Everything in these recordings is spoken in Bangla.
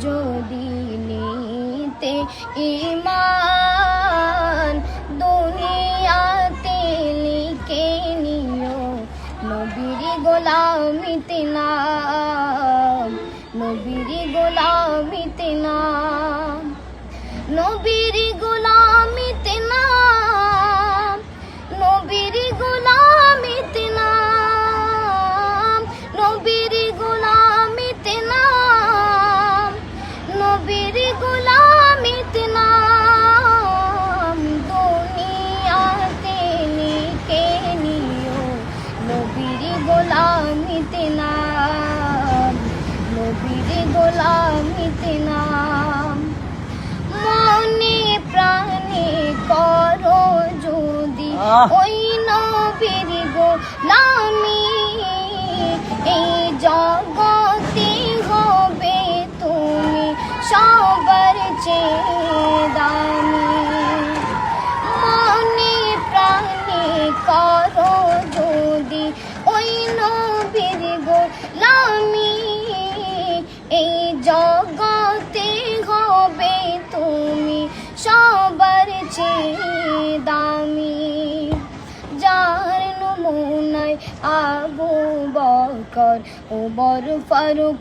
যদি নিতে ঈমান, দুনিয়াতে লিখে নিও নবীর গোলামিতে নাম, নবীর গোলামিতে নাম, নবীর গোলামিতে নাম, নবীর গোলামিতে নাম, নবীর গোলামিতে নাম, নবীর গোলামিতে নাম, দুনিয়াতে লিখে নিও নবীর গোলামিতে নাম, নবীর গোলামিতে নাম। মনে প্রাণে করো যদি ওই নবীর গোলামি, এই জগতে হবে তুমি সবার চেয়ে দামি। মনে প্রাণে করো যদি ওই নবীর গোলামি, এই জগতে হবে তুমি সবার চেয়ে দামি। যার নমুনায় আবু বকর, ওমর ফারুক,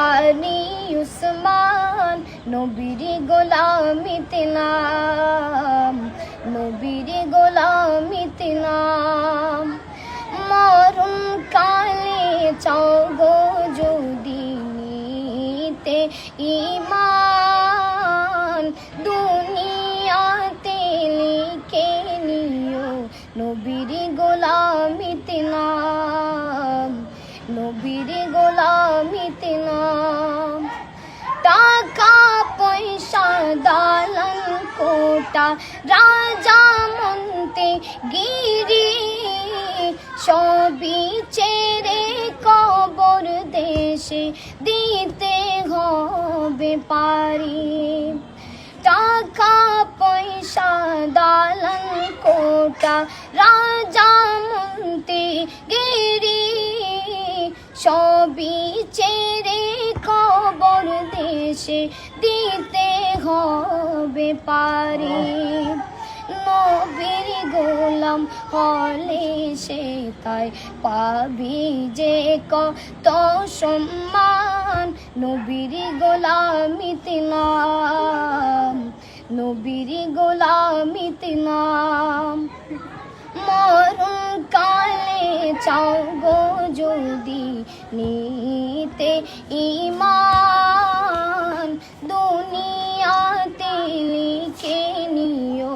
আলী, উসমান, নবীর গোলামিতে নাম, নবীর গোলামিতে নাম। মরণ কালে চাও গো যদি নিতে ঈমান, দুনিয়াতে লিখে নিও নবীর গোলামিতে নাম, নবীর গোলামিতে নাম। টাকা পয়সা দালান কোটা রাজা মন্তে গিরি, সবই ছেড়ে কবর দেশে দিতে হবে পারি। টাকা পয়সা দালান কোটা রাজা মন্তে গিরি, সবই ছেড়ে কবর দেশে দিতে হবে পারি। নবীর গোলাম হলে সে তাই পাবি যে কত সম্মান, নবীর গোলামিতে নাম, নবীর গোলামিতে নাম। মরণ কালে চাও গো যদি নিতে ঈমান, দুনিয়াতে লিখে নিও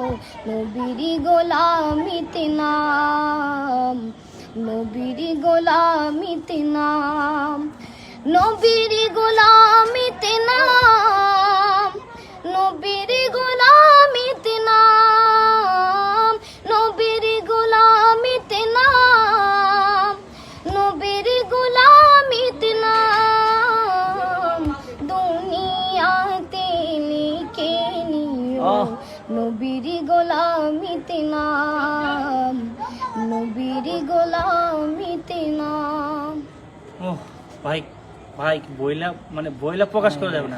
নবীর গোলামিতে নাম, নবীর গোলামিতে নাম, নবীর গোলামিতে নাম, নবীর গোলামিতে নাম, নবীর গোলামিতে নাম, নবীর গোলামিতে নাম। দুনিয়াতে লিখে নিও নবীর গোলামিতে নাম, নবীর গোলামিতে নাম। ভাই ভাই বইলা মানে বইলা প্রকাশ করা যাবে না।